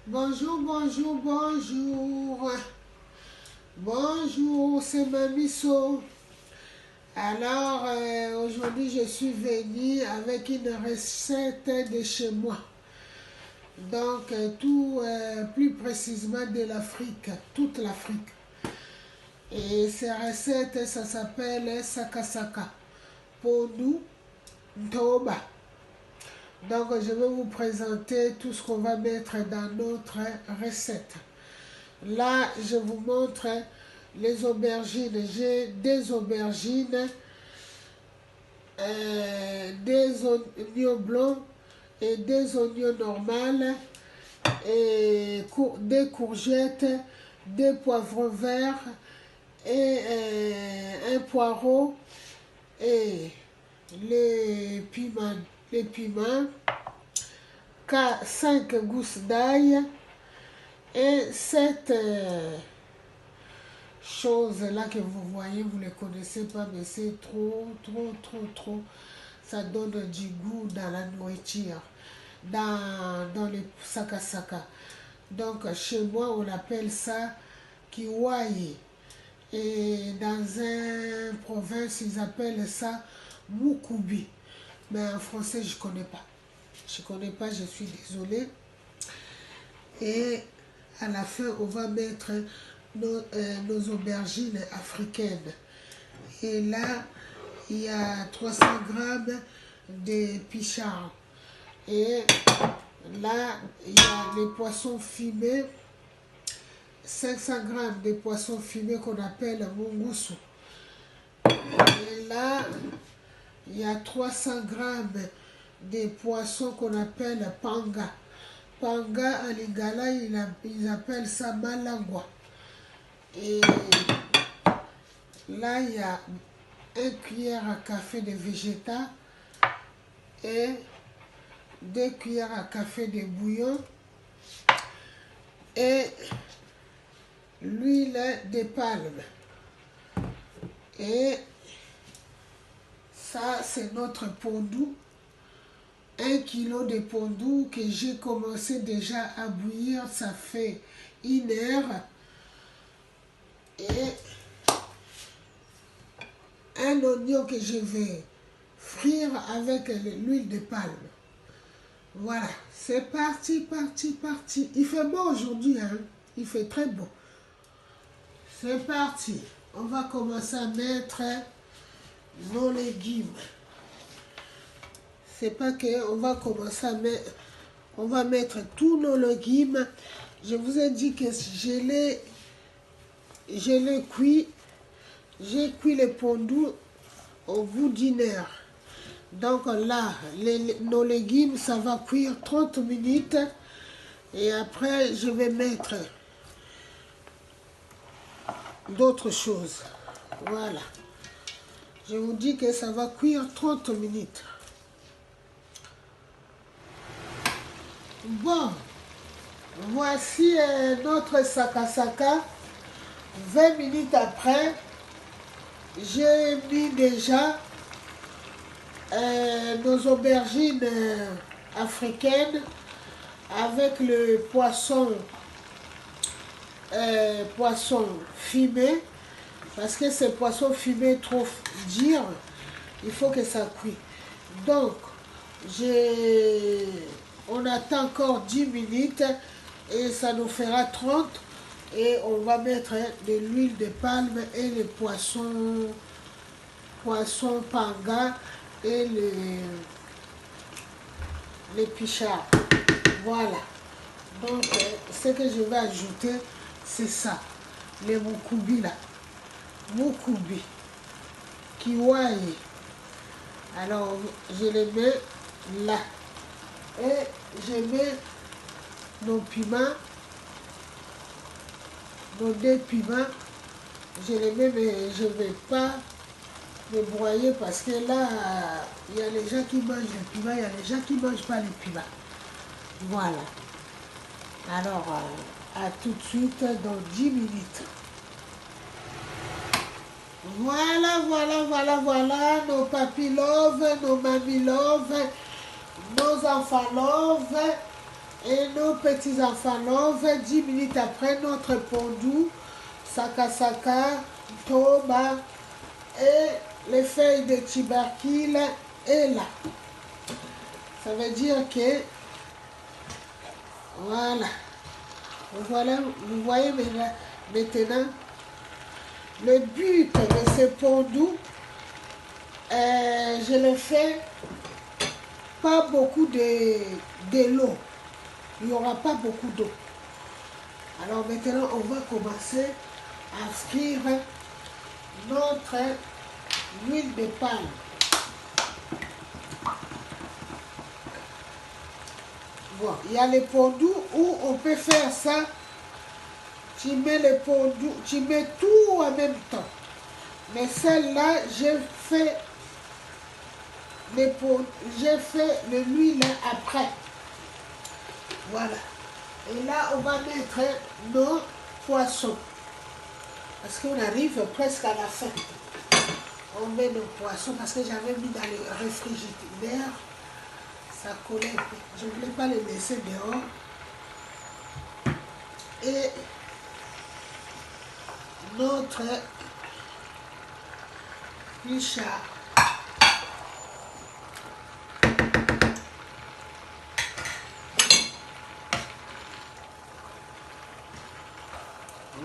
Bonjour, bonjour, bonjour. Bonjour, c'est Mamie So. Alors, aujourd'hui, je suis venue avec une recette de chez moi. Donc, plus précisément de l'Afrique, toute l'Afrique. Et ces recettes, ça s'appelle Sakasaka. Pour nous, Ntoba. Donc, je vais vous présenter tout ce qu'on va mettre dans notre recette. Là, je vous montre les aubergines. J'ai des aubergines, des oignons blancs et des oignons normaux, et des courgettes, des poivrons verts et un poireau et les piments. Les piments, 5 gousses d'ail et cette chose là que vous voyez, vous ne les connaissez pas, mais c'est trop. Ça donne du goût dans la nourriture, dans les sakasaka. Donc chez moi, on appelle ça kiwai. Et dans une province, ils appellent ça mukubi. Mais en français, je ne connais pas. Je suis désolée. Et à la fin, on va mettre nos aubergines africaines. Et là, il y a 300 grammes de pichard. Et là, il y a les poissons fumés, 500 grammes de poissons fumés qu'on appelle mungusu. Et là, il y a 300 grammes de poissons qu'on appelle panga. Panga, en lingala, ils appellent ça malangwa. Et là, il y a 1 cuillère à café de végétal et 2 cuillères à café de bouillon et l'huile de palme. Et ça, c'est notre pondou. 1 kilo de pondou que j'ai commencé déjà à bouillir, ça fait 1 heure. Et un oignon que je vais frire avec l'huile de palme. Voilà, c'est parti. Il fait beau aujourd'hui, hein? Il fait très beau. C'est parti. On va commencer à mettre nos légumes. C'est pas que on va commencer à mettre, on va mettre tous nos légumes. Je vous ai dit que je l'ai cuit. J'ai cuit les pondous au bout d'1 heure. Donc là, nos légumes, ça va cuire 30 minutes. Et après, je vais mettre d'autres choses. Voilà. Je vous dis que ça va cuire 30 minutes. Bon, voici notre sakasaka. 20 minutes après, j'ai mis déjà nos aubergines africaines avec le poisson fumé, parce que ce poisson fumé trop dur, il faut que ça cuise. Donc, on attend encore 10 minutes et ça nous fera 30. Et on va mettre de l'huile de palme et les poissons panga et les pichards. Voilà. Donc, ce que je vais ajouter, c'est ça. Les mukubi là. Mukubi. Kiwai. Alors, je les mets là. Et je mets nos piments. Nos 2 piments, je les mets, mais je ne vais pas les broyer parce que là, il y a les gens qui mangent les piments, il y a les gens qui ne mangent pas les piments. Voilà. Alors, à tout de suite dans 10 minutes. Voilà, nos papy love, nos mamie love, nos enfants love. Et nos petits-enfants lovent, 10 minutes après notre pondu, sakasaka, toba et les feuilles de tubercule est là. Ça veut dire que, voilà, vous voyez maintenant le but de ce pondu. Je le fais pas beaucoup de l'eau. Il n'y aura pas beaucoup d'eau. Alors maintenant, on va commencer à frire notre huile de palme. Bon, il y a les pondus où on peut faire ça. Tu mets les pondus, tu mets tout en même temps. Mais celle-là, j'ai fait l'huile après. Voilà. Et là, on va mettre nos poissons. Parce qu'on arrive presque à la fin. On met nos poissons parce que j'avais mis dans le réfrigérateur. Ça collait. Je ne voulais pas les laisser dehors. Et notre Richard.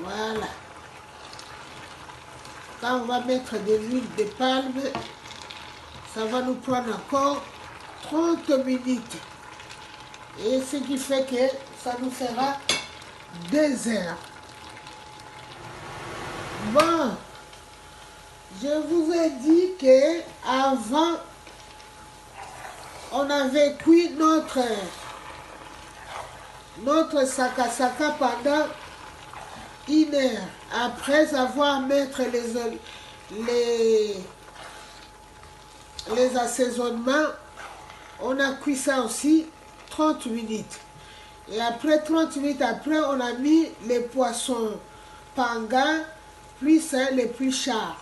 Voilà. Quand on va mettre de l'huile de palme, ça va nous prendre encore 30 minutes. Et ce qui fait que ça nous fera 2 heures. Bon, je vous ai dit que avant on avait cuit notre sakasaka pendant 1 heure. Après avoir mis les assaisonnements, on a cuit ça aussi 30 minutes. Et après 30 minutes après, on a mis les poissons panga, plus les plus chars.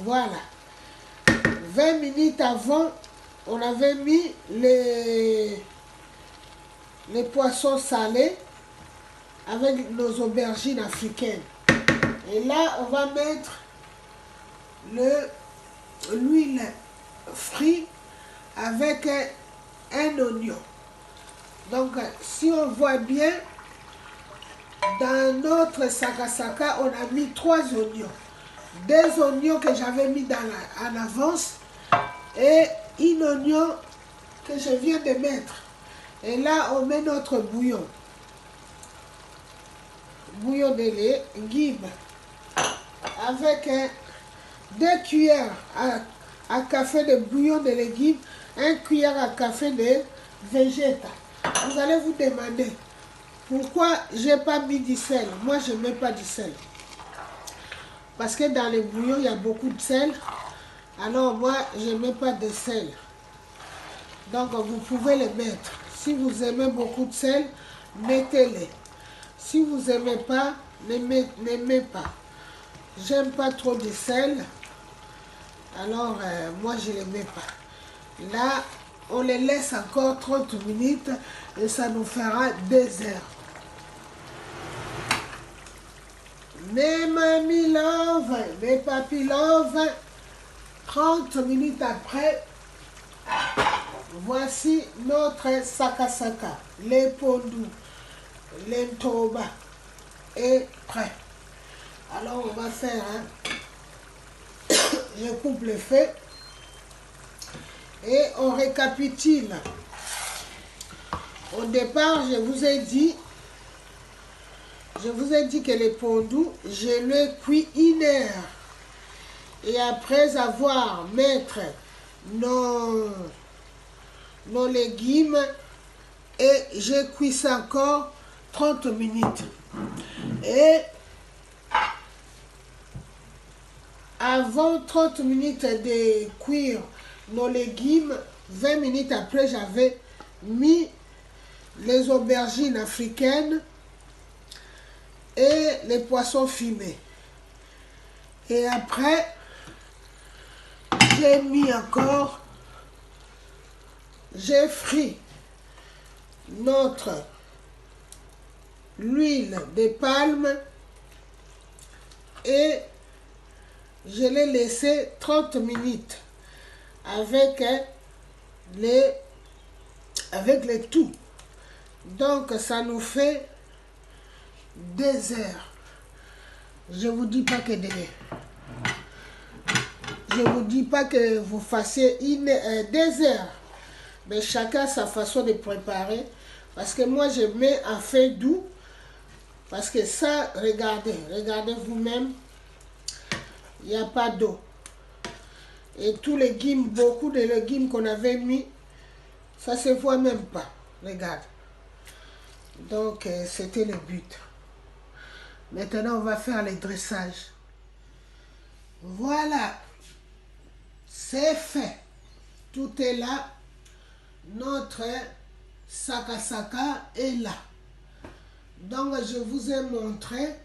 Voilà. 20 minutes avant, on avait mis les poissons salés avec nos aubergines africaines. Et là, on va mettre l'huile frite avec un oignon. Donc, si on voit bien, dans notre sakasaka, on a mis 3 oignons. 2 oignons que j'avais mis en avance et un oignon que je viens de mettre. Et là, on met notre bouillon. Bouillon de lait, guibe, avec 2 cuillères à café de bouillon de légumes, 1 cuillère à café de végéta. Vous allez vous demander pourquoi je n'ai pas mis du sel. Moi, je ne mets pas du sel. Parce que dans les bouillons, il y a beaucoup de sel. Alors moi, je ne mets pas de sel. Donc, vous pouvez les mettre. Si vous aimez beaucoup de sel, mettez-les. Si vous n'aimez pas, ne mettez pas. J'aime pas trop de sel. Alors, moi, je ne les mets pas. Là, on les laisse encore 30 minutes et ça nous fera 2 heures. Mes mamies love, mes papis love, 30 minutes après, voici notre sakasaka, les pondus, les toba est prêt. Alors on va faire, je coupe le feu et on récapitule. Au départ, je vous ai dit que les pondus, je les cuis 1 heure. Et après avoir mettre nos légumes, et je cuis ça encore 30 minutes. Et avant 30 minutes de cuire nos légumes, 20 minutes après, j'avais mis les aubergines africaines et les poissons fumés. Et après, j'ai frit notre l'huile de palme et je l'ai laissé 30 minutes avec les tout. Donc ça nous fait 2 heures. Je vous dis pas que je vous dis pas que vous fassiez 2 heures, mais chacun sa façon de préparer. Parce que moi je mets un feu doux, parce que ça, regardez vous-même, il n'y a pas d'eau. Et tous les légumes, beaucoup de légumes qu'on avait mis, ça se voit même pas. Regarde. Donc c'était le but. Maintenant on va faire le dressage. Voilà. C'est fait. Tout est là. Notre sakasaka est là. Donc je vous ai montré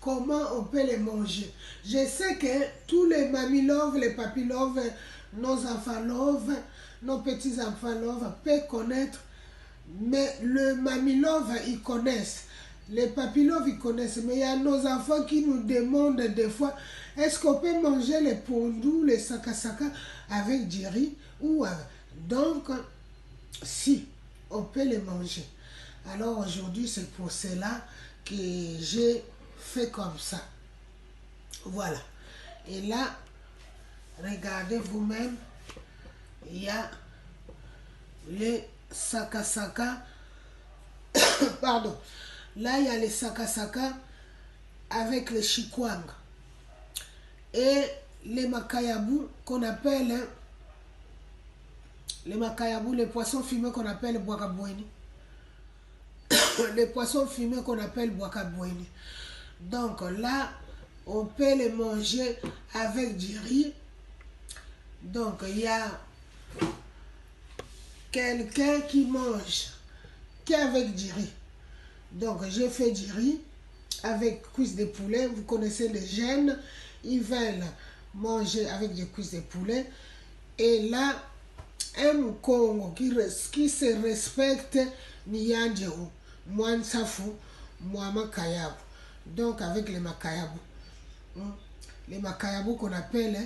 comment on peut les manger. Je sais que tous les mamies love, les papy love, nos enfants love, nos petits enfants love peuvent connaître, mais le mamie love ils connaissent, les papy love ils connaissent, mais il y a nos enfants qui nous demandent des fois, est-ce qu'on peut manger les pondous, les sakasaka avec du riz ou avec... Donc si on peut les manger. Alors aujourd'hui c'est pour cela que j'ai fait comme ça. Voilà. Et là, regardez vous-même, il y a les sakasaka. Pardon. Là, il y a les sakasaka avec les chikwang. Et les makayabu qu'on appelle, les makayabu, les poissons fumés qu'on appelle boakaboueni. Les poissons fumés qu'on appelle boakaboueni. Donc là, on peut les manger avec du riz. Donc il y a quelqu'un qui mange qu'avec du riz. Donc j'ai fait du riz avec cuisses de poulet. Vous connaissez les jeunes, ils veulent manger avec des cuisses de poulet. Et là, un Congo qui se respecte, Niyanjero, Mwansafu, Mwama Kayabu. Donc avec les makayabu. Les makayabu qu'on appelle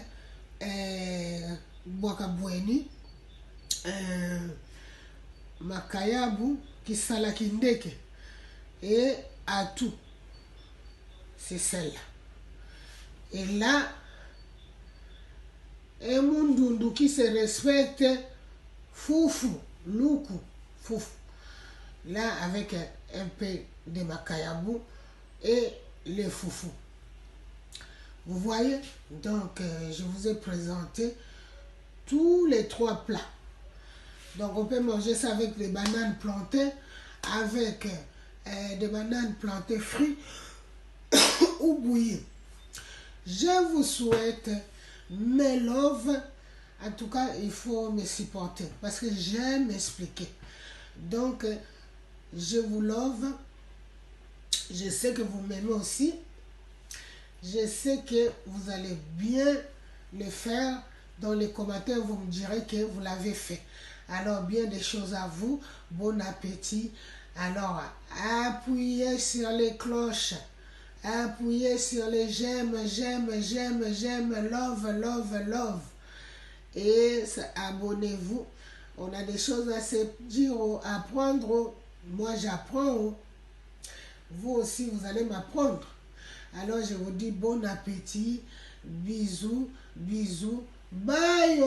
boakaboueni, makayabu kisalakindeke et atou. C'est celle-là. Et là, un mundundu qui se respecte, foufou, loukou, foufou. Là, avec un peu de makayabu et les foufous. Vous voyez? Donc, je vous ai présenté tous les 3 plats. Donc, on peut manger ça avec des bananes plantées, avec des bananes plantées frites ou bouillies. Je vous souhaite mes love. En tout cas, il faut me supporter parce que j'aime expliquer. Donc, je vous love. Je sais que vous m'aimez aussi. Je sais que vous allez bien le faire. Dans les commentaires, vous me direz que vous l'avez fait. Alors, bien des choses à vous. Bon appétit. Alors, appuyez sur les cloches. Appuyez sur les j'aime, love, love, love. Et abonnez-vous. On a des choses à se dire, à apprendre. Moi, j'apprends. Vous aussi, vous allez m'apprendre. Alors, je vous dis bon appétit. Bisous, bisous. Bye.